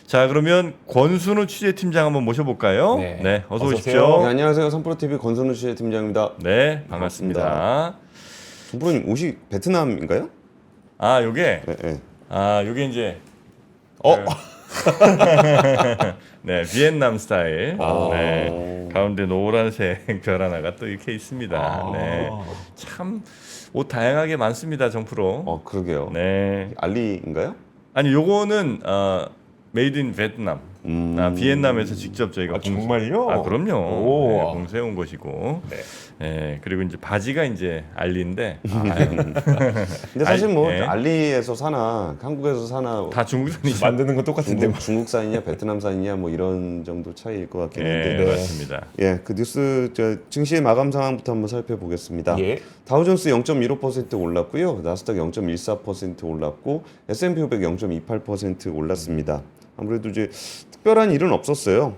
자, 그러면 권순우 취재팀장 한번 모셔볼까요? 네. 어서 어서 오십시오. 오세요. 네, 안녕하세요. 선프로TV 권선우 취재팀장입니다. 네, 반갑습니다. 선프로님 옷이 베트남인가요? 아, 요게 네. 요게 이제 어? 네, 비엔남 스타일. 아. 네, 가운데 노란색 별 하나가 또 이렇게 있습니다. 아. 네, 참 옷 다양하게 많습니다, 정프로. 그러게요. 네, 알리인가요? 아니 요거는 메이드 인 베트남. 비엔남에서 직접 저희가 정말요? 그럼요. 오. 네, 공세온 것이고. 네. 네, 그리고 이제 바지가 이제 알리인데 근데 사실 뭐 네. 알리에서 사나 한국에서 사나 다 중국산이죠. 만드는 건 똑같은데. 중국산이냐 베트남산이냐 뭐 이런 정도 차이일 것 같긴 네, 한데. 맞습니다. 예, 그 뉴스 증시 마감 상황부터 한번 살펴보겠습니다. 예. 다우존스 0.15% 올랐고요. 나스닥 0.14% 올랐고 S&P 500 0.28% 올랐습니다. 아무래도 이제 특별한 일은 없었어요.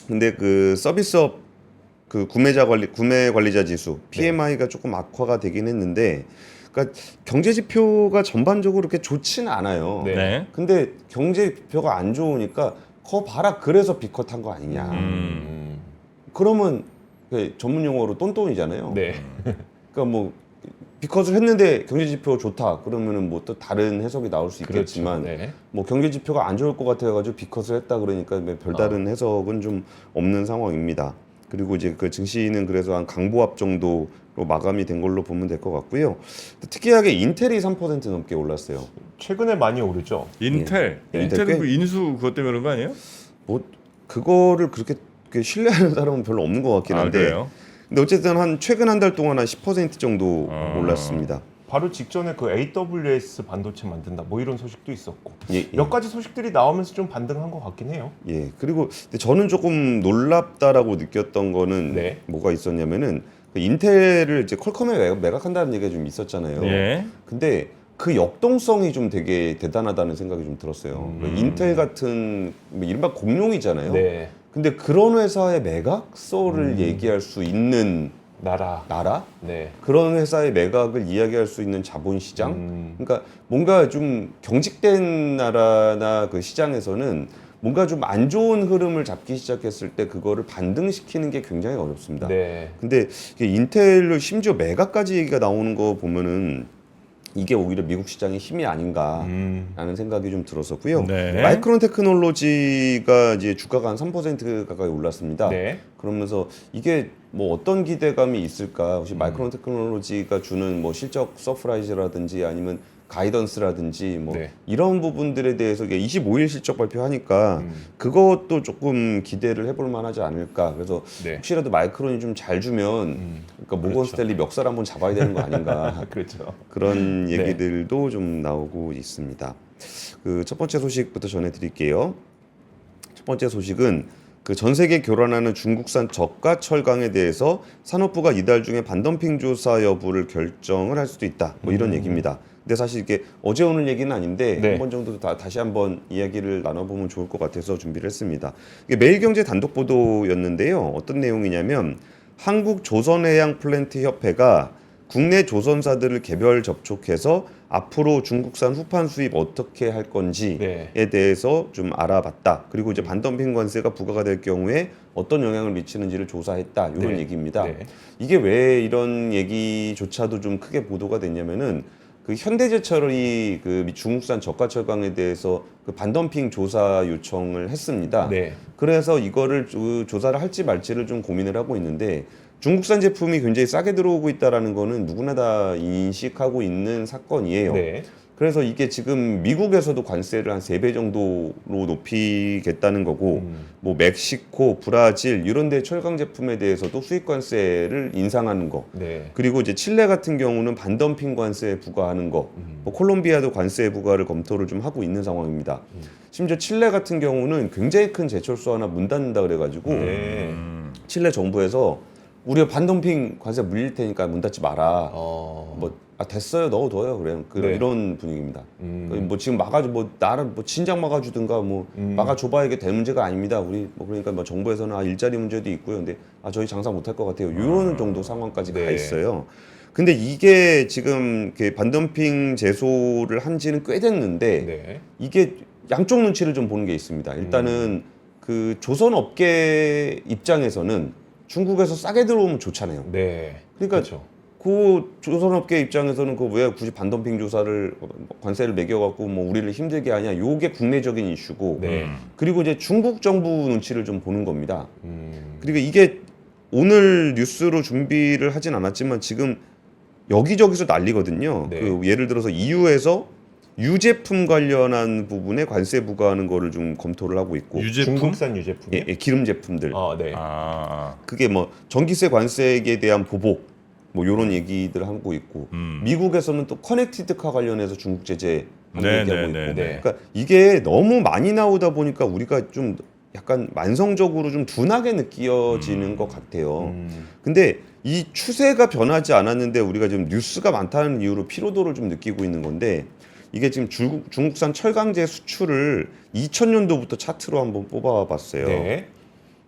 근데 그 서비스업 그 구매 관리자 지수 PMI가 조금 악화가 되긴 했는데, 그러니까 경제 지표가 전반적으로 그렇게 좋지는 않아요. 네. 네. 근데 경제 지표가 안 좋으니까 거 봐라 그래서 비컷한 거 아니냐. 그러면 전문 용어로 똔똔이잖아요. 네. 그러니까 뭐 비컷을 했는데 경제 지표 좋다 그러면은 뭐 또 다른 해석이 나올 수 있겠지만 그렇죠. 네. 뭐 경제 지표가 안 좋을 것 같아가지고 비컷을 했다 그러니까 별다른 해석은 좀 없는 상황입니다. 그리고 이제 그 증시는 그래서 한 강보합 정도로 마감이 된 걸로 보면 될 것 같고요. 특이하게 인텔이 3% 넘게 올랐어요. 최근에 많이 오르죠. 인텔, 네. 인텔은 인텔 그 인수 그것 때문에 그런 거 아니에요? 뭐 그거를 그렇게 신뢰하는 사람은 별로 없는 것 같긴 한데. 그래요? 근데 어쨌든 한 최근 한 달 동안 한 10% 정도 아. 올랐습니다. 바로 직전에 그 AWS 반도체 만든다 뭐 이런 소식도 있었고 예. 몇 가지 소식들이 나오면서 좀 반등한 것 같긴 해요. 예. 그리고 근데 저는 조금 놀랍다라고 느꼈던 거는 네. 뭐가 있었냐면은 그 인텔을 이제 퀄컴에 매각한다는 얘기가 좀 있었잖아요. 예. 근데 그 역동성이 좀 되게 대단하다는 생각이 좀 들었어요. 그 인텔 같은 뭐 이른바 공룡이잖아요. 네. 근데 그런 회사의 매각서를 얘기할 수 있는 나라? 네. 그런 회사의 매각을 이야기할 수 있는 자본시장? 그러니까 뭔가 좀 경직된 나라나 그 시장에서는 뭔가 좀 안 좋은 흐름을 잡기 시작했을 때 그거를 반등시키는 게 굉장히 어렵습니다. 네. 근데 이게 인텔로 심지어 매각까지 얘기가 나오는 거 보면은 이게 오히려 미국 시장의 힘이 아닌가라는 생각이 좀 들었었고요. 네. 마이크론 테크놀로지가 이제 주가가 한 3% 가까이 올랐습니다. 네. 그러면서 이게 뭐 어떤 기대감이 있을까? 혹시 마이크론 테크놀로지가 주는 뭐 실적 서프라이즈라든지 아니면 가이던스라든지 뭐 네. 이런 부분들에 대해서 이게 25일 실적 발표하니까 그것도 조금 기대를 해볼 만하지 않을까. 그래서 네. 혹시라도 마이크론이 좀 잘 주면 그러니까 모건 그렇죠. 스탠리 멱살 한번 잡아야 되는 거 아닌가. 그렇죠. 그런 얘기들도 좀 나오고 있습니다. 그 첫 번째 소식부터 전해드릴게요. 첫 번째 소식은 그 전 세계 교란하는 중국산 저가 철강에 대해서 산업부가 이달 중에 반덤핑 조사 여부를 결정을 할 수도 있다. 뭐 이런 얘기입니다. 근데 사실 이게 어제 오늘 얘기는 아닌데 네. 한 번 정도 다시 한번 이야기를 나눠보면 좋을 것 같아서 준비를 했습니다. 이게 매일경제 단독 보도였는데요. 어떤 내용이냐면 한국 조선해양 플랜트 협회가 국내 조선사들을 개별 접촉해서 앞으로 중국산 후판 수입 어떻게 할 건지에 네. 대해서 좀 알아봤다. 그리고 이제 반덤핑 관세가 부과가 될 경우에 어떤 영향을 미치는지를 조사했다. 이런 네. 얘기입니다. 네. 이게 왜 이런 얘기조차도 좀 크게 보도가 됐냐면은 그 현대제철이 그 중국산 저가 철강에 대해서 그 반덤핑 조사 요청을 했습니다. 네. 그래서 이거를 조사를 할지 말지를 좀 고민을 하고 있는데 중국산 제품이 굉장히 싸게 들어오고 있다라는 거는 누구나 다 인식하고 있는 사건이에요. 네. 그래서 이게 지금 미국에서도 관세를 한 3배 정도로 높이겠다는 거고 뭐 멕시코, 브라질 이런 데 철강 제품에 대해서도 수입 관세를 인상하는 거. 네. 그리고 이제 칠레 같은 경우는 반덤핑 관세 부과하는 거. 뭐 콜롬비아도 관세 부과를 검토를 좀 하고 있는 상황입니다. 심지어 칠레 같은 경우는 굉장히 큰 제철소 하나 문 닫는다 그래 가지고 네. 칠레 정부에서 우리가 반덤핑 관세 물릴 테니까 문 닫지 마라. 뭐 됐어요, 넣어둬요. 그래요. 네. 이런 분위기입니다. 뭐 지금 막아줘, 뭐 나를 뭐 진작 막아주든가 뭐 막아줘봐야 이게 될 문제가 아닙니다. 우리 뭐 그러니까 뭐 정부에서는 일자리 문제도 있고요. 근데 저희 장사 못할 것 같아요. 이런 정도 상황까지 가 네. 있어요. 근데 이게 지금 반덤핑 제소를 한 지는 꽤 됐는데 네. 이게 양쪽 눈치를 좀 보는 게 있습니다. 일단은 그 조선업계 입장에서는 중국에서 싸게 들어오면 좋잖아요. 네. 그러니까 그렇죠. 그 조선업계 입장에서는 그 왜 굳이 반덤핑 조사를 관세를 매겨갖고 뭐 우리를 힘들게 하냐, 요게 국내적인 이슈고. 네. 그리고 이제 중국 정부 눈치를 좀 보는 겁니다. 음. 그리고 이게 오늘 뉴스로 준비를 하진 않았지만 지금 여기저기서 난리거든요. 네. 그 예를 들어서 EU에서 유제품 관련한 부분에 관세 부과하는 거를 좀 검토를 하고 있고, 유제품? 중국산 유제품이요? 예, 기름 제품들. 네. 그게 뭐 전기세 관세에 대한 보복 뭐 요런 얘기들 하고 있고, 미국에서는 또 커넥티드카 관련해서 중국 제재 얘기하고 있고. 네. 그러니까 이게 너무 많이 나오다 보니까 우리가 좀 약간 만성적으로 좀 둔하게 느껴지는 것 같아요. 근데 이 추세가 변하지 않았는데 우리가 지금 뉴스가 많다는 이유로 피로도를 좀 느끼고 있는 건데, 이게 지금 중국산 철강제 수출을 2000년도부터 차트로 한번 뽑아봤어요. 네.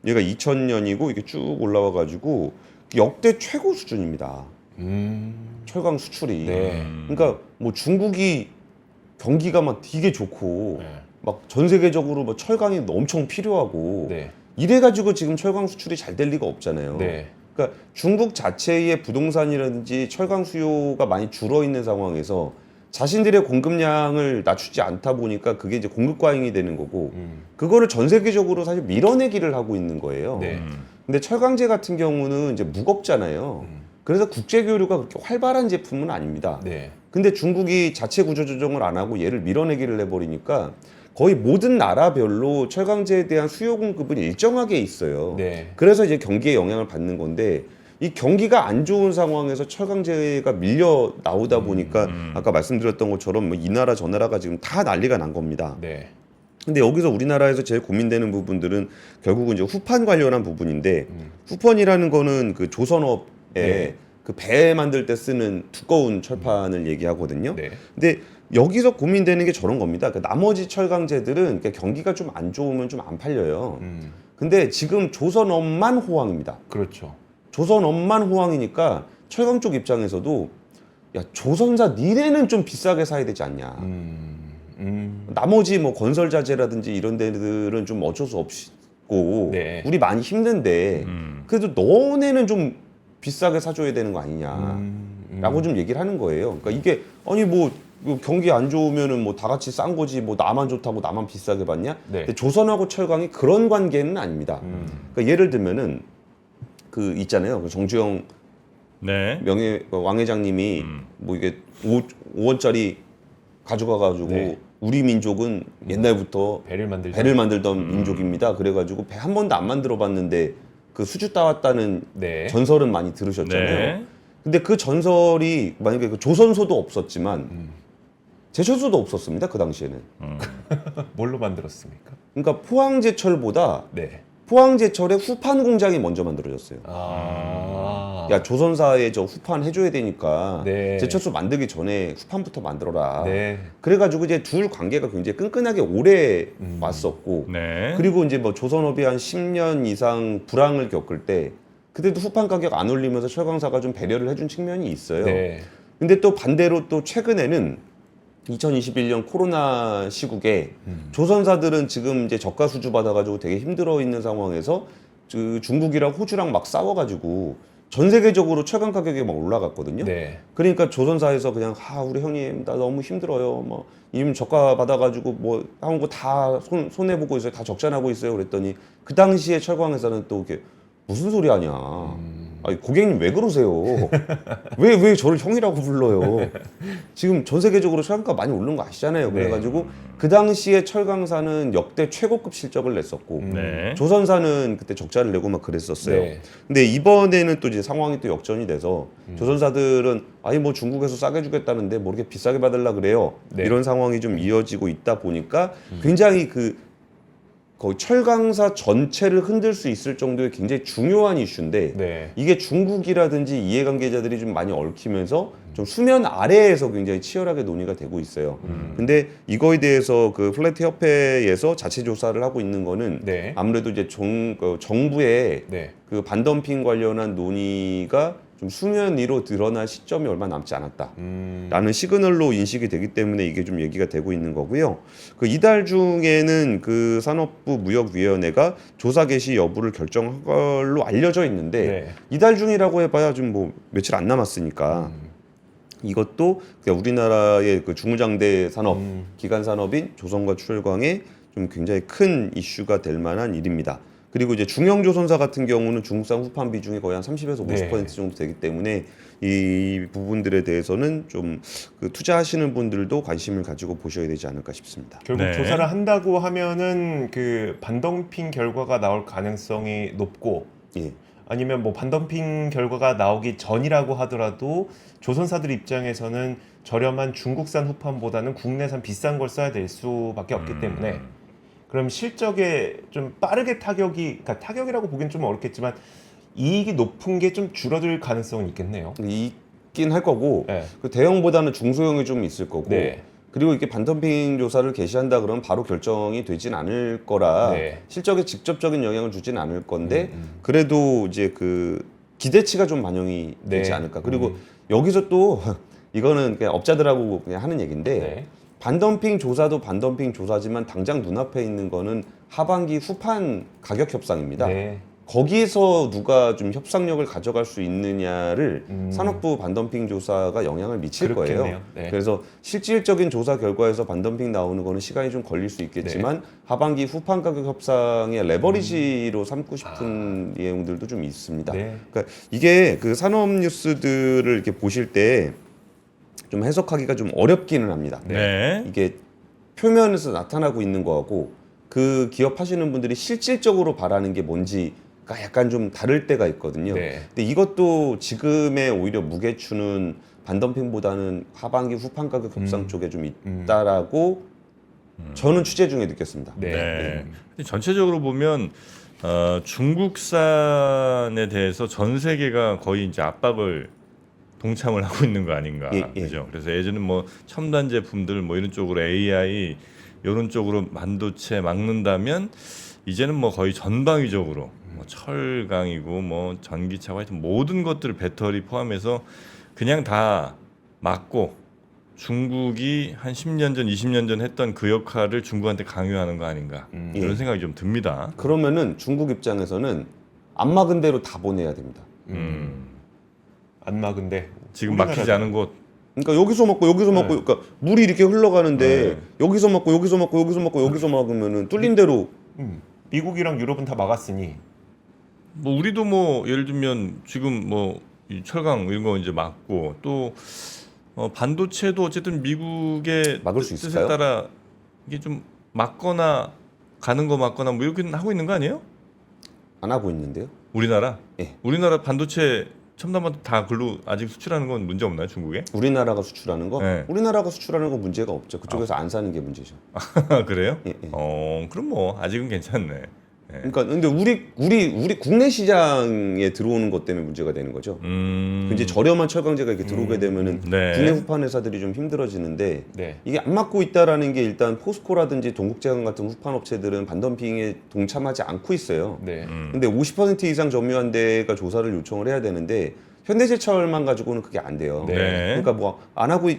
얘가 2000년이고 이게 쭉 올라와가지고 역대 최고 수준입니다. 철강 수출이. 네. 그러니까 뭐 중국이 경기가 막 되게 좋고 네. 막 전 세계적으로 뭐 철강이 엄청 필요하고 네. 이래가지고 지금 철강 수출이 잘 될 리가 없잖아요. 네. 그러니까 중국 자체의 부동산이라든지 철강 수요가 많이 줄어 있는 상황에서 자신들의 공급량을 낮추지 않다 보니까 그게 이제 공급 과잉이 되는 거고, 그거를 전 세계적으로 사실 밀어내기를 하고 있는 거예요. 네. 근데 철강제 같은 경우는 이제 무겁잖아요. 그래서 국제 교류가 그렇게 활발한 제품은 아닙니다. 네. 근데 중국이 자체 구조 조정을 안 하고 얘를 밀어내기를 해버리니까 거의 모든 나라별로 철강제에 대한 수요 공급은 일정하게 있어요. 네. 그래서 이제 경기에 영향을 받는 건데, 이 경기가 안 좋은 상황에서 철강제가 밀려 나오다 보니까 아까 말씀드렸던 것처럼 뭐 이 나라 저 나라가 지금 다 난리가 난 겁니다. 네. 근데 여기서 우리나라에서 제일 고민되는 부분들은 결국은 이제 후판 관련한 부분인데, 후판이라는 거는 그 조선업에 네. 그 배 만들 때 쓰는 두꺼운 철판을 얘기하거든요. 네. 근데 여기서 고민되는 게 저런 겁니다. 그 나머지 철강제들은 경기가 좀 안 좋으면 좀 안 팔려요. 근데 지금 조선업만 호황입니다. 그렇죠. 조선업만 호황이니까 철강 쪽 입장에서도 야, 조선사 니네는 좀 비싸게 사야 되지 않냐. 나머지 뭐 건설 자재라든지 이런 데들은 좀 어쩔 수 없고 네. 우리 많이 힘든데 그래도 너네는 좀 비싸게 사줘야 되는 거 아니냐라고 좀 얘기를 하는 거예요. 그러니까 이게 아니 뭐 경기 안 좋으면은 뭐 다 같이 싼 거지 뭐 나만 좋다고 나만 비싸게 받냐? 네. 근데 조선하고 철강이 그런 관계는 아닙니다. 그러니까 예를 들면은 그 있잖아요. 그 정주영 네. 왕 회장님이 뭐 이게 5원짜리 가져가가지고 네. 우리 민족은 옛날부터 배를 만들던 민족입니다. 그래가지고 배 한 번도 안 만들어봤는데 그 수주 따왔다는 네. 전설은 많이 들으셨잖아요. 네. 근데 그 전설이 만약에 그 조선소도 없었지만 제철소도 없었습니다. 그 당시에는. 뭘로 만들었습니까? 그러니까 포항제철보다 네. 포항제철의 후판 공장이 먼저 만들어졌어요. 아. 야, 조선사에 저 후판 해줘야 되니까 네. 제철소 만들기 전에 후판부터 만들어라. 네. 그래가지고 이제 둘 관계가 굉장히 끈끈하게 오래 왔었고, 네. 그리고 이제 뭐 조선업이 한 10년 이상 불황을 겪을 때 그때도 후판 가격 안 올리면서 철강사가 좀 배려를 해준 측면이 있어요. 네. 근데 또 반대로 또 최근에는 2021년 코로나 시국에 조선사들은 지금 이제 저가 수주 받아가지고 되게 힘들어 있는 상황에서 그 중국이랑 호주랑 막 싸워가지고 전 세계적으로 철강 가격이 막 올라갔거든요. 네. 그러니까 조선사에서 그냥 우리 형님 나 너무 힘들어요. 뭐 이미 저가 받아가지고 뭐 한 거 다 손해 보고 있어요. 다 적자나고 있어요. 그랬더니 그 당시에 철강회사는 또 이렇게 무슨 소리 하냐. 아니, 고객님 왜 그러세요? 왜 저를 형이라고 불러요? 지금 전 세계적으로 철강가 많이 오른 거 아시잖아요. 그래가지고 그 당시에 철강사는 역대 최고급 실적을 냈었고 네. 조선사는 그때 적자를 내고 막 그랬었어요. 네. 근데 이번에는 또 이제 상황이 또 역전이 돼서 조선사들은 아니 뭐 중국에서 싸게 주겠다는데 뭐 이렇게 비싸게 받으려 그래요. 네. 이런 상황이 좀 이어지고 있다 보니까 굉장히 거의 철강사 전체를 흔들 수 있을 정도의 굉장히 중요한 이슈인데 네. 이게 중국이라든지 이해관계자들이 좀 많이 얽히면서 좀 수면 아래에서 굉장히 치열하게 논의가 되고 있어요. 근데 이거에 대해서 그 플래트 협회에서 자체 조사를 하고 있는 거는 네. 아무래도 이제 정부의 네. 그 반덤핑 관련한 논의가 좀 수면 위로 드러날 시점이 얼마 남지 않았다라는 시그널로 인식이 되기 때문에 이게 좀 얘기가 되고 있는 거고요. 그 이달 중에는 그 산업부 무역위원회가 조사 개시 여부를 결정할 걸로 알려져 있는데 네. 이달 중이라고 해봐야 좀 뭐 며칠 안 남았으니까 이것도 그냥 우리나라의 그 중장대 산업 기간 산업인 조선과 출광에 좀 굉장히 큰 이슈가 될 만한 일입니다. 그리고 이제 중형조선사 같은 경우는 중국산 후판 비중이 거의 한 30에서 50% 정도 되기 때문에 이 부분들에 대해서는 좀 그 투자하시는 분들도 관심을 가지고 보셔야 되지 않을까 싶습니다. 결국 네. 조사를 한다고 하면은 그 반덤핑 결과가 나올 가능성이 높고 예. 아니면 뭐 반덤핑 결과가 나오기 전이라고 하더라도 조선사들 입장에서는 저렴한 중국산 후판보다는 국내산 비싼 걸 써야 될 수밖에 없기 때문에 그럼 실적에 좀 빠르게 그러니까 타격이라고 보기엔 좀 어렵겠지만 이익이 높은 게 좀 줄어들 가능성은 있겠네요. 있긴 할 거고 네. 그 대형보다는 중소형이 좀 있을 거고 네. 그리고 이렇게 반덤핑 조사를 개시한다 그러면 바로 결정이 되진 않을 거라 네. 실적에 직접적인 영향을 주진 않을 건데 그래도 이제 그 기대치가 좀 반영이 되지 네. 않을까. 그리고 여기서 또 이거는 그냥 업자들하고 그냥 하는 얘기인데 네. 반덤핑 조사도 반덤핑 조사지만 당장 눈앞에 있는 거는 하반기 후판 가격 협상입니다. 네. 거기에서 누가 좀 협상력을 가져갈 수 있느냐를 산업부 반덤핑 조사가 영향을 미칠 그렇겠네요. 거예요. 네. 그래서 실질적인 조사 결과에서 반덤핑 나오는 거는 시간이 좀 걸릴 수 있겠지만 하반기 후판 가격 협상의 레버리지로 삼고 싶은 내용들도 좀 있습니다. 네. 그러니까 이게 그 산업 뉴스들을 이렇게 보실 때 좀 해석하기가 좀 어렵기는 합니다. 네. 이게 표면에서 나타나고 있는 거하고 그 기업 하시는 분들이 실질적으로 바라는 게 뭔지가 약간 좀 다를 때가 있거든요. 네. 근데 이것도 지금의 오히려 무게추는 반덤핑보다는 하반기 후판 가격 협상 쪽에 좀 있다라고 저는 취재 중에 느꼈습니다. 네. 네. 근데 전체적으로 보면 중국산에 대해서 전 세계가 거의 이제 압박을 동참을 하고 있는 거 아닌가, 예, 예. 그죠? 그래서 예전에 뭐 첨단 제품들 뭐 이런 쪽으로 AI 이런 쪽으로 반도체 막는다면 이제는 뭐 거의 전방위적으로 뭐 철강이고 뭐 전기차고 하여튼 모든 것들을 배터리 포함해서 그냥 다 막고 중국이 한 10년 전, 20년 전 했던 그 역할을 중국한테 강요하는 거 아닌가 이런 예. 생각이 좀 듭니다. 그러면은 중국 입장에서는 안 막은 대로 다 보내야 됩니다. 안 막은데 지금 막히지 않은 곳. 그러니까 여기서 먹고 여기서 먹고 그러니까 물이 이렇게 흘러가는데 여기서 먹고 여기서 먹고 여기서 먹고 여기서 막으면은 뚫린 대로 미국이랑 유럽은 다 막았으니 뭐 우리도 뭐 예를 들면 지금 뭐 이 철강 이런 거 이제 막고 또 반도체도 어쨌든 미국의 막을 수 뜻에 있을까요? 따라 이게 좀 막거나 가는 거 막거나 뭐 이렇게 하고 있는 거 아니에요? 안 하고 있는데요. 우리나라? 예. 우리나라 반도체 첨단반도 다 글로 아직 수출하는 건 문제 없나요, 중국에? 우리나라가 수출하는 거, 네. 우리나라가 수출하는 거 문제가 없죠. 그쪽에서 안 사는 게 문제죠. 그래요? 예, 예. 그럼 뭐 아직은 괜찮네. 그러니까 근데 우리 국내 시장에 들어오는 것 때문에 문제가 되는 거죠. 이제 저렴한 철강제가 이렇게 들어오게 되면은 네. 국내 후판 회사들이 좀 힘들어지는데 네. 이게 안 맞고 있다라는 게 일단 포스코라든지 동국제강 같은 후판 업체들은 반덤핑에 동참하지 않고 있어요. 네. 근데 50% 이상 점유한 데가 조사를 요청을 해야 되는데 현대제철만 가지고는 그게 안 돼요. 네. 그러니까 뭐 안 하고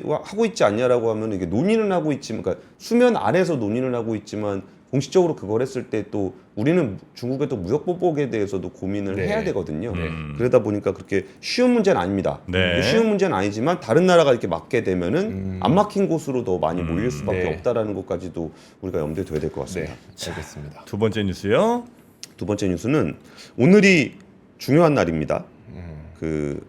있지 않냐라고 하면 이게 논의는 하고 있지만, 그러니까 수면 아래서 논의는 하고 있지만 공식적으로 그걸 했을 때 또 우리는 중국의 또 무역 보복에 대해서도 고민을 네. 해야 되거든요. 그러다 보니까 그렇게 쉬운 문제는 아닙니다. 네. 쉬운 문제는 아니지만 다른 나라가 이렇게 막게 되면은 안 막힌 곳으로 더 많이 몰릴 수밖에 네. 없다라는 것까지도 우리가 염두에 둬야 될 것 같습니다. 네. 알겠습니다. 두 번째 뉴스요. 두 번째 뉴스는 오늘이 중요한 날입니다. 그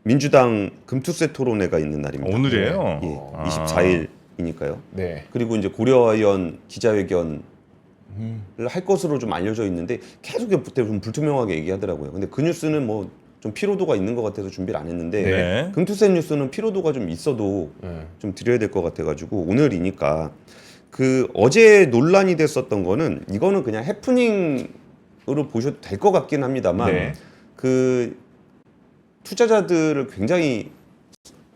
민주당 금투세 토론회가 있는 날입니다. 오늘이에요. 예, 아. 24일이니까요. 네. 그리고 이제 고려아연 기자회견을 할 것으로 좀 알려져 있는데 계속 그때 좀 불투명하게 얘기하더라고요. 근데 그 뉴스는 뭐 좀 피로도가 있는 것 같아서 준비를 안 했는데 네. 금투세 뉴스는 피로도가 좀 있어도 좀 드려야 될 것 같아가지고 오늘이니까 그 어제 논란이 됐었던 거는 이거는 그냥 해프닝으로 보셔도 될 것 같긴 합니다만 네. 그 투자자들을 굉장히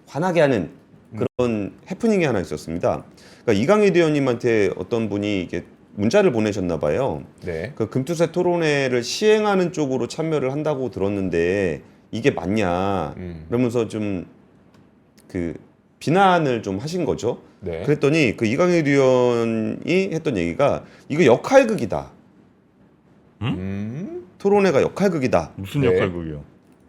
화나게 하는 그런 해프닝이 하나 있었습니다. 그러니까 이강희 대원님한테 어떤 분이 이게 문자를 보내셨나 봐요. 네. 그 금투세 토론회를 시행하는 쪽으로 참여를 한다고 들었는데 이게 맞냐 그러면서 좀 그 비난을 좀 하신 거죠. 네. 그랬더니 그 이강일 의원이 했던 얘기가 이거 역할극이다. 토론회가 역할극이다. 무슨 네. 역할극이요?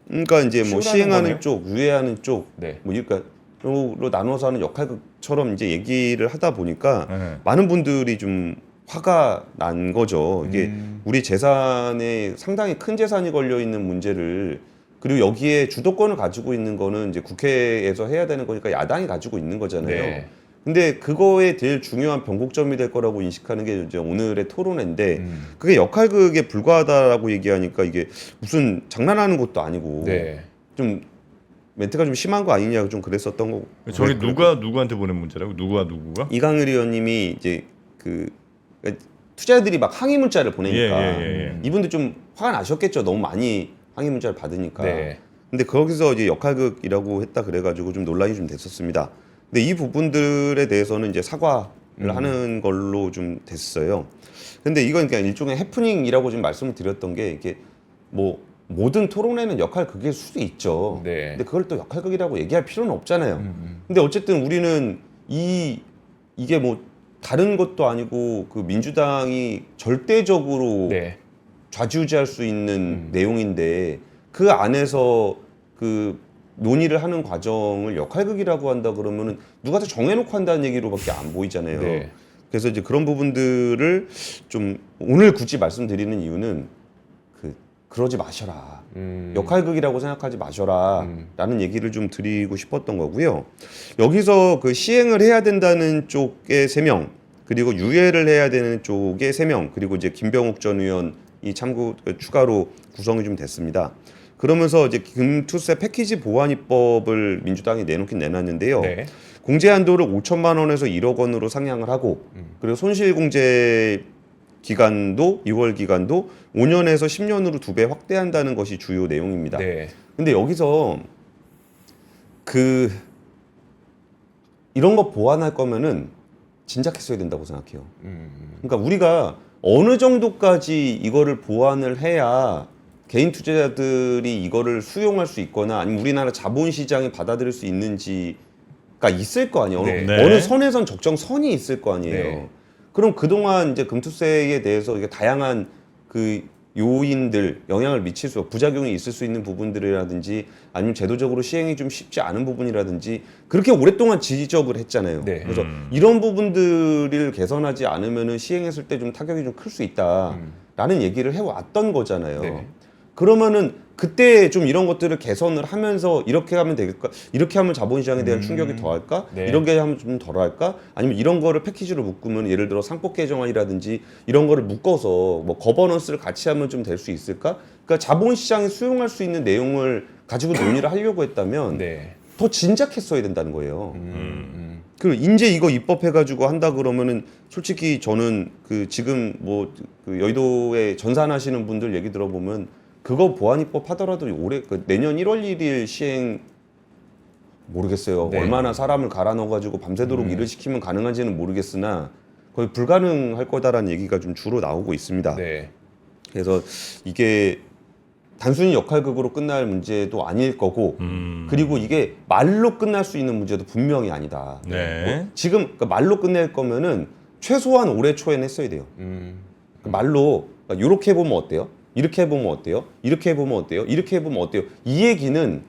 그러니까 이제 뭐 쉬우라는 시행하는 거네요? 쪽, 유예하는 쪽, 네. 뭐 그러니까 로 나눠서 하는 역할극처럼 이제 얘기를 하다 보니까 네. 많은 분들이 좀 화가 난 거죠. 이게 우리 재산에 상당히 큰 재산이 걸려 있는 문제를 그리고 여기에 주도권을 가지고 있는 거는 이제 국회에서 해야 되는 거니까 야당이 가지고 있는 거잖아요. 네. 근데 그거에 제일 중요한 변곡점이 될 거라고 인식하는 게 이제 오늘의 토론회인데 그게 역할극에 불과하다라고 얘기하니까 이게 무슨 장난하는 것도 아니고 네. 좀 멘트가 좀 심한 거 아니냐고 좀 그랬었던 거고. 저게 누가 누구한테 보낸 문자라고? 누구가? 이강일 의원님이 이제 그 그러니까 투자자들이 막 항의 문자를 보내니까 예. 이분들 좀 화가 나셨겠죠. 너무 많이 항의 문자를 받으니까. 네. 근데 거기서 이제 역할극이라고 했다 그래가지고 좀 논란이 좀 됐었습니다. 근데 이 부분들에 대해서는 이제 사과를 하는 걸로 좀 됐어요. 근데 이건 그냥 일종의 해프닝이라고 지금 말씀을 드렸던 게 이게 뭐 모든 토론회는 역할극일 수도 있죠. 네. 근데 그걸 또 역할극이라고 얘기할 필요는 없잖아요. 근데 어쨌든 우리는 이게 뭐 다른 것도 아니고 그 민주당이 절대적으로 네. 좌지우지할 수 있는 내용인데 그 안에서 그 논의를 하는 과정을 역할극이라고 한다 그러면은 누가 다 정해놓고 한다는 얘기로밖에 안 보이잖아요. 네. 그래서 이제 그런 부분들을 좀 오늘 굳이 말씀드리는 이유는 그러지 마셔라. 역할극이라고 생각하지 마셔라. 라는 얘기를 좀 드리고 싶었던 거고요. 여기서 그 시행을 해야 된다는 쪽에 3명, 그리고 유예를 해야 되는 쪽에 3명, 그리고 이제 김병욱 전 의원이 추가로 구성이 좀 됐습니다. 그러면서 이제 금투세 패키지 보완 입법을 민주당이 내놓긴 내놨는데요. 네. 공제 한도를 5천만 원에서 1억 원으로 상향을 하고 그리고 손실 공제 기간도 2월 기간도 5년에서 10년으로 2배 확대한다는 것이 주요 내용입니다. 네. 근데 여기서 이런 거 보완할 거면은 진작했어야 된다고 생각해요. 그러니까 우리가 어느 정도까지 이거를 보완을 해야 개인 투자자들이 이거를 수용할 수 있거나 아니면 우리나라 자본시장이 받아들일 수 있는지가 있을 거 아니에요. 네. 어느 선에선 적정선이 있을 거 아니에요. 네. 그럼 그동안 이제 금투세에 대해서 이게 다양한 그 요인들 영향을 미칠 수 부작용이 있을 수 있는 부분들이라든지 아니면 제도적으로 시행이 좀 쉽지 않은 부분이라든지 그렇게 오랫동안 지적을 했잖아요. 네. 그래서 이런 부분들을 개선하지 않으면은 시행했을 때 좀 타격이 좀 클 수 있다라는 얘기를 해왔던 거잖아요. 네. 그러면은 그때 좀 이런 것들을 개선을 하면서 이렇게 하면 되겠까? 이렇게 하면 자본시장에 대한 충격이 더할까? 네. 이런 게 하면 좀 덜할까? 아니면 이런 거를 패키지로 묶으면 예를 들어 상법 개정안이라든지 이런 거를 묶어서 뭐 거버넌스를 같이 하면 좀 될 수 있을까? 그러니까 자본시장이 수용할 수 있는 내용을 가지고 논의를 하려고 했다면 네. 더 진작했어야 된다는 거예요. 그리고 이제 이거 입법해가지고 한다 그러면은 솔직히 저는 그 지금 뭐 그 여의도에 전산하시는 분들 얘기 들어보면 그거 보완 입법 하더라도 올해 내년 1월 1일 시행 모르겠어요. 네. 얼마나 사람을 갈아 넣어가지고 밤새도록 일을 시키면 가능한지는 모르겠으나 거의 불가능할 거다라는 얘기가 좀 주로 나오고 있습니다. 네. 그래서 이게 단순히 역할극으로 끝날 문제도 아닐 거고 그리고 이게 말로 끝날 수 있는 문제도 분명히 아니다. 네. 뭐 지금 그러니까 말로 끝낼 거면은 최소한 올해 초에는 했어야 돼요. 그러니까 말로 이렇게 해보면 어때요? 이렇게 해보면 어때요? 이렇게 해보면 어때요? 이렇게 해보면 어때요? 이 얘기는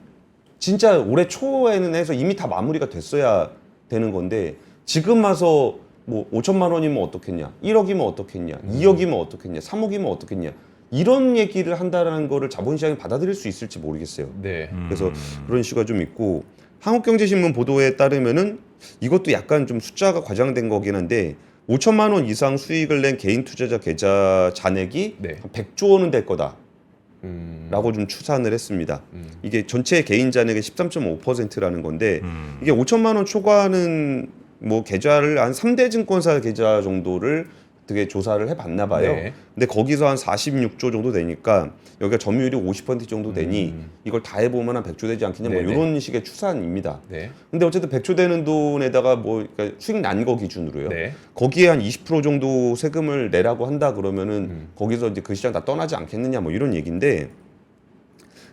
진짜 올해 초에는 해서 이미 다 마무리가 됐어야 되는 건데 지금 와서 뭐 5천만 원이면 어떻겠냐? 1억이면 어떻겠냐? 2억이면 어떻겠냐? 3억이면 어떻겠냐? 이런 얘기를 한다는 거를 자본시장이 받아들일 수 있을지 모르겠어요. 네. 그래서 그런 이슈가 좀 있고 한국경제신문 보도에 따르면은 이것도 약간 좀 숫자가 과장된 거긴 한데 5천만 원 이상 수익을 낸 개인 투자자 계좌 잔액이 네. 한 100조 원은 될 거다라고 좀 추산을 했습니다. 이게 전체 개인 잔액의 13.5%라는 건데 이게 5천만 원 초과하는 뭐 계좌를 한 3대 증권사 계좌 정도를 되게 조사를 해봤나 봐요. 네. 근데 거기서 한 46조 정도 되니까 여기가 점유율이 50% 정도 되니 이걸 다 해보면 한 100조 되지 않겠냐 뭐 네네. 이런 식의 추산입니다. 네. 근데 어쨌든 100조 되는 돈에다가 뭐 그러니까 수익 난 거 기준으로요. 네. 거기에 한 20% 정도 세금을 내라고 한다 그러면은 거기서 이제 그 시장 다 떠나지 않겠느냐 뭐 이런 얘기인데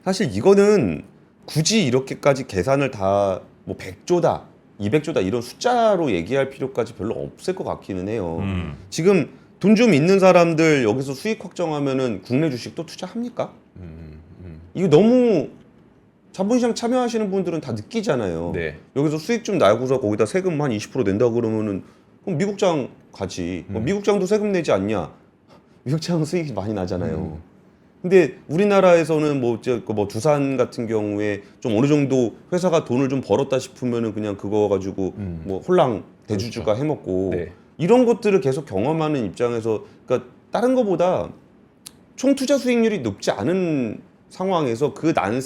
사실 이거는 굳이 이렇게까지 계산을 다 뭐 100조다, 200조다 이런 숫자로 얘기할 필요까지 별로 없을 것 같기는 해요. 지금 돈 좀 있는 사람들 여기서 수익 확정하면은 국내 주식 또 투자합니까? 이거 너무 자본시장 참여하시는 분들은 다 느끼잖아요. 네. 여기서 수익 좀 나고서 거기다 세금 한 20% 낸다 그러면은 그럼 미국장 가지. 미국장도 세금 내지 않냐? 미국장 수익이 많이 나잖아요. 근데 우리나라에서는 뭐 두산 같은 경우에 좀 어느 정도 회사가 돈을 좀 벌었다 싶으면은 그냥 그거 가지고 뭐 홀랑 대주주가 해먹고 네. 이런 것들을 계속 경험하는 입장에서 그러니까 다른 거보다 총 투자 수익률이 높지 않은 상황에서 그 난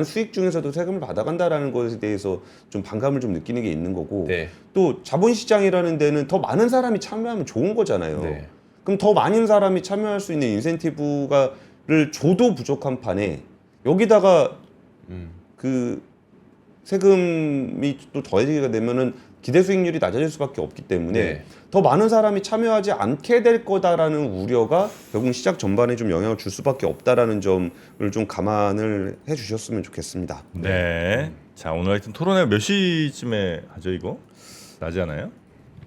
수익 중에서도 세금을 받아간다라는 것에 대해서 좀 반감을 좀 느끼는 게 있는 거고 네. 또 자본시장이라는 데는 더 많은 사람이 참여하면 좋은 거잖아요. 네. 그럼 더 많은 사람이 참여할 수 있는 인센티브를 줘도 부족한 판에 여기다가 그 세금이 또 더해지게 되면은 기대 수익률이 낮아질 수밖에 없기 때문에 네. 더 많은 사람이 참여하지 않게 될 거다라는 우려가 결국 시장 전반에 좀 영향을 줄 수밖에 없다라는 점을 좀 감안을 해주셨으면 좋겠습니다. 네. 자, 오늘 하여튼 토론회 몇 시쯤에 하죠 이거? 낮에 하나요?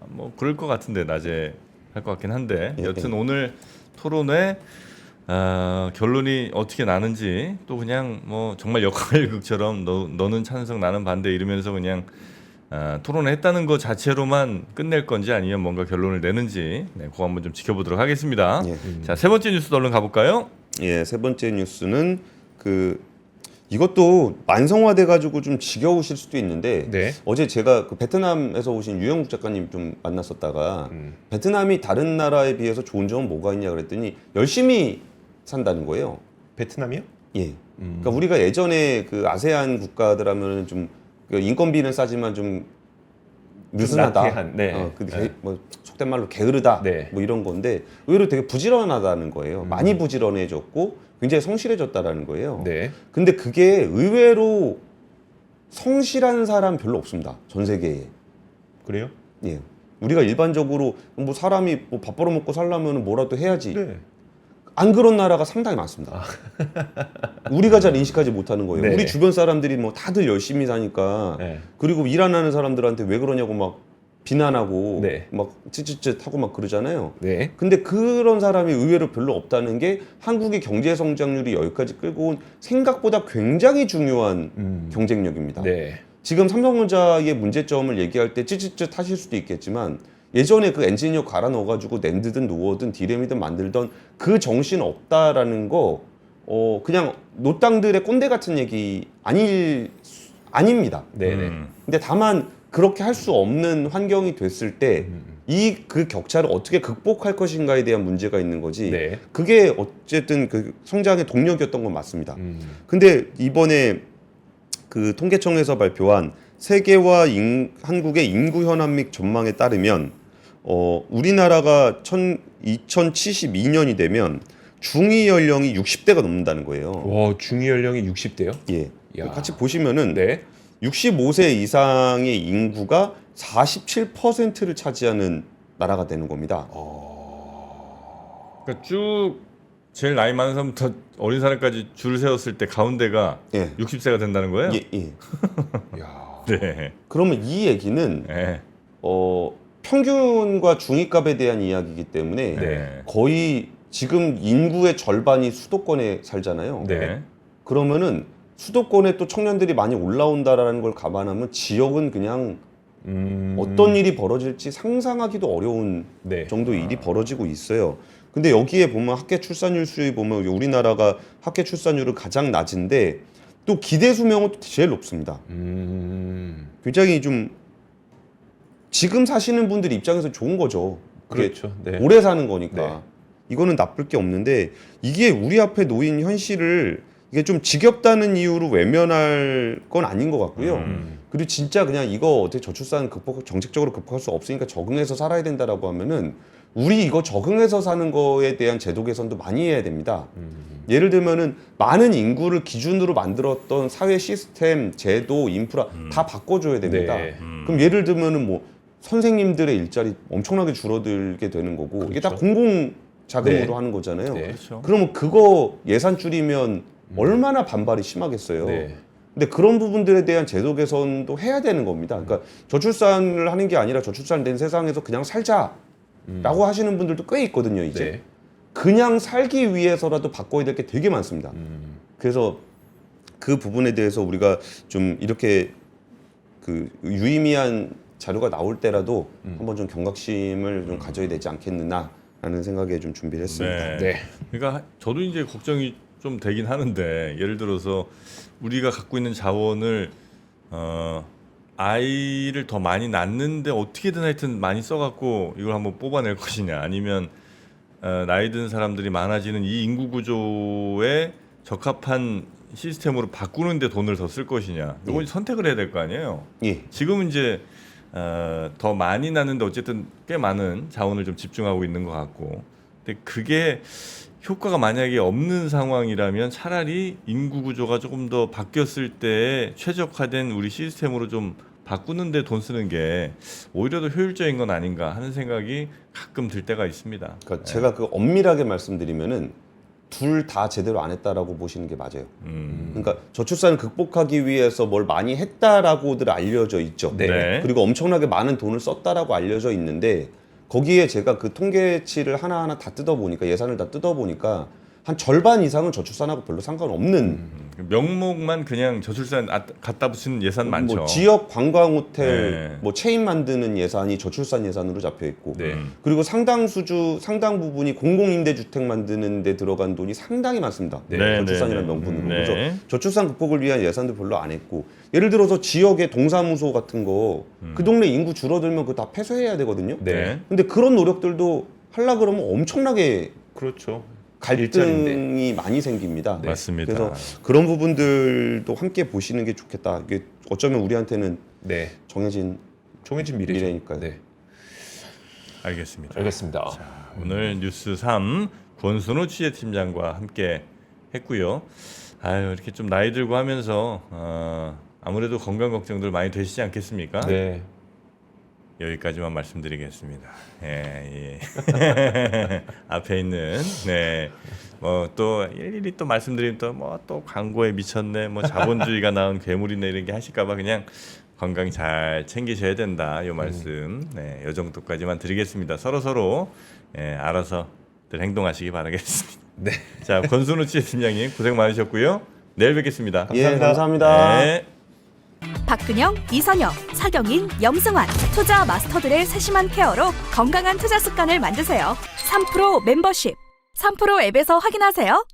뭐 그럴 것 같은데 낮에 할 것 같긴 한데 예, 여튼 오늘 토론회 결론이 어떻게 나는지 또 그냥 뭐 정말 역할극처럼 너는 찬성 나는 반대 이러면서 그냥 토론을 했다는 것 자체로만 끝낼 건지 아니면 뭔가 결론을 내는지 그거 한번 좀 지켜보도록 하겠습니다. 예. 자, 세 번째 뉴스도 얼른 가볼까요? 예, 세 번째 뉴스는 이것도 만성화돼 가지고 좀 지겨우실 수도 있는데 네. 어제 제가 그 베트남에서 오신 유영국 작가님 좀 만났었다가 베트남이 다른 나라에 비해서 좋은 점은 뭐가 있냐 그랬더니 열심히 산다는 거예요. 베트남이요? 예. 그러니까 우리가 예전에 그 아세안 국가들 하면은 좀 그 인건비는 싸지만 좀 느슨하다. 나태한, 네. 뭐 속된 말로 게으르다. 네. 뭐 이런 건데 의외로 되게 부지런하다는 거예요. 많이 부지런해졌고 굉장히 성실해졌다라는 거예요. 네. 근데 그게 의외로 성실한 사람 별로 없습니다. 전 세계에. 그래요? 예. 우리가 일반적으로 뭐 사람이 뭐 밥 벌어먹고 살려면 뭐라도 해야지. 네. 안 그런 나라가 상당히 많습니다. 우리가 잘 인식하지 못하는 거예요. 네. 우리 주변 사람들이 뭐 다들 열심히 사니까 네. 그리고 일 안 하는 사람들한테 왜 그러냐고 막 비난하고 네. 막 찌찌찌 하고 막 그러잖아요. 네. 근데 그런 사람이 의외로 별로 없다는 게 한국의 경제 성장률이 여기까지 끌고 온 생각보다 굉장히 중요한 경쟁력입니다. 네. 지금 삼성전자의 문제점을 얘기할 때 찌찌찌 하실 수도 있겠지만 예전에 그 엔지니어 갈아 넣어가지고 낸드든 노어든 디램이든 만들던 그 정신 없다라는 거 그냥 노땅들의 꼰대 같은 얘기 아닙니다. 네네. 근데 다만 그렇게 할 수 없는 환경이 됐을 때 이 그 격차를 어떻게 극복할 것인가에 대한 문제가 있는 거지. 네. 그게 어쨌든 그 성장의 동력이었던 건 맞습니다. 근데 이번에 그 통계청에서 발표한 세계와 한국의 인구 현황 및 전망에 따르면 우리나라가 2072년이 되면 중위 연령이 60대가 넘는다는 거예요. 와, 중위 연령이 60대요? 예. 야. 같이 보시면은 네. 65세 이상의 인구가 47%를 차지하는 나라가 되는 겁니다. 그러니까 쭉 제일 나이 많은 사람부터 어린 사람까지 줄 세웠을 때 가운데가 예. 60세가 된다는 거예요? 예, 예. 야. 네. 그러면 이 얘기는 네. 평균과 중위값에 대한 이야기이기 때문에 네. 거의 지금 인구의 절반이 수도권에 살잖아요. 네. 그러면은 수도권에 또 청년들이 많이 올라온다라는 걸 감안하면 지역은 그냥 어떤 일이 벌어질지 상상하기도 어려운 네. 정도의 일이 벌어지고 있어요. 근데 여기에 보면 학계 출산율 수위 보면 우리나라가 학계 출산율은 가장 낮은데 또 기대 수명은 또 제일 높습니다. 굉장히 좀 지금 사시는 분들 입장에서 좋은 거죠. 그게 그렇죠. 네. 오래 사는 거니까. 네. 이거는 나쁠 게 없는데 이게 우리 앞에 놓인 현실을 이게 좀 지겹다는 이유로 외면할 건 아닌 것 같고요. 그리고 진짜 그냥 이거 어떻게 저출산 정책적으로 극복할 수 없으니까 적응해서 살아야 된다라고 하면은 우리 이거 적응해서 사는 거에 대한 제도 개선도 많이 해야 됩니다. 예를 들면은 많은 인구를 기준으로 만들었던 사회 시스템, 제도, 인프라 다 바꿔줘야 됩니다. 네. 그럼 예를 들면은 뭐 선생님들의 일자리 엄청나게 줄어들게 되는 거고 이게 다 공공 자금으로 네. 하는 거잖아요. 네. 그렇죠. 그러면 그거 예산 줄이면 얼마나 반발이 심하겠어요. 네. 근데 그런 부분들에 대한 제도 개선도 해야 되는 겁니다. 그러니까 저출산을 하는 게 아니라 저출산된 세상에서 그냥 살자라고 하시는 분들도 꽤 있거든요. 이제 네. 그냥 살기 위해서라도 바꿔야 될 게 되게 많습니다. 그래서 그 부분에 대해서 우리가 좀 이렇게 그 유의미한 자료가 나올 때라도 한번 좀 경각심을 좀 가져야 되지 않겠느냐라는 생각에 좀 준비를 했습니다. 네. 네. 그러니까 저도 이제 걱정이 좀 되긴 하는데 예를 들어서 우리가 갖고 있는 자원을 아이를 더 많이 낳는데 어떻게든 하여튼 많이 써갖고 이걸 한번 뽑아낼 것이냐 아니면 나이 든 사람들이 많아지는 이 인구 구조에 적합한 시스템으로 바꾸는데 돈을 더 쓸 것이냐 이건 선택을 해야 될 거 아니에요. 예. 지금은 이제 더 많이 나는데 어쨌든 꽤 많은 자원을 좀 집중하고 있는 것 같고 근데 그게 효과가 만약에 없는 상황이라면 차라리 인구 구조가 조금 더 바뀌었을 때 최적화된 우리 시스템으로 좀 바꾸는데 돈 쓰는 게 오히려 더 효율적인 건 아닌가 하는 생각이 가끔 들 때가 있습니다. 그러니까 제가 그 엄밀하게 말씀드리면은 둘 다 제대로 안 했다라고 보시는 게 맞아요. 그러니까 저출산을 극복하기 위해서 뭘 많이 했다라고들 알려져 있죠. 네. 그리고 엄청나게 많은 돈을 썼다라고 알려져 있는데 거기에 제가 그 통계치를 하나하나 다 뜯어보니까 예산을 다 뜯어보니까 한 절반 이상은 저출산하고 별로 상관없는 명목만 그냥 저출산 갖다 붙이는 예산 많죠. 뭐 지역 관광 호텔 네. 뭐 체인 만드는 예산이 저출산 예산으로 잡혀 있고 네. 그리고 상당 부분이 공공임대주택 만드는 데 들어간 돈이 상당히 많습니다. 네, 저출산이라는 네, 명분으로. 네. 그래서 저출산 극복을 위한 예산도 별로 안 했고 예를 들어서 지역의 동사무소 같은 거 그 동네 인구 줄어들면 그거 다 폐쇄해야 되거든요. 네. 근데 그런 노력들도 하려 그러면 엄청나게 그렇죠. 갈등이 일자리인데. 많이 생깁니다. 네. 맞습니다. 그래서 그런 부분들도 함께 보시는 게 좋겠다. 이게 어쩌면 우리한테는 네. 정해진 정해진 미래죠. 미래니까요. 네. 알겠습니다. 알겠습니다. 오늘 뉴스 3 권순우 취재팀장과 함께 했고요. 아유 이렇게 좀 나이 들고 하면서 아무래도 건강 걱정들 많이 되시지 않겠습니까? 네. 여기까지만 말씀드리겠습니다. 예, 예. 앞에 있는 뭐 또 일일이 또 말씀드리면 또 뭐 또 광고에 미쳤네, 뭐 자본주의가 낳은 괴물이네 이런 게 하실까봐 그냥 건강 잘 챙기셔야 된다. 요 말씀 요 정도까지만 드리겠습니다. 서로 알아서들 행동하시기 바라겠습니다. 네. 자 권순우 취재팀장님 고생 많으셨고요. 내일 뵙겠습니다. 예, 감사합니다. 네. 박근영, 이선영, 사경인, 염승환 투자 마스터들의 세심한 케어로 건강한 투자 습관을 만드세요. 3프로 멤버십 3프로 앱에서 확인하세요.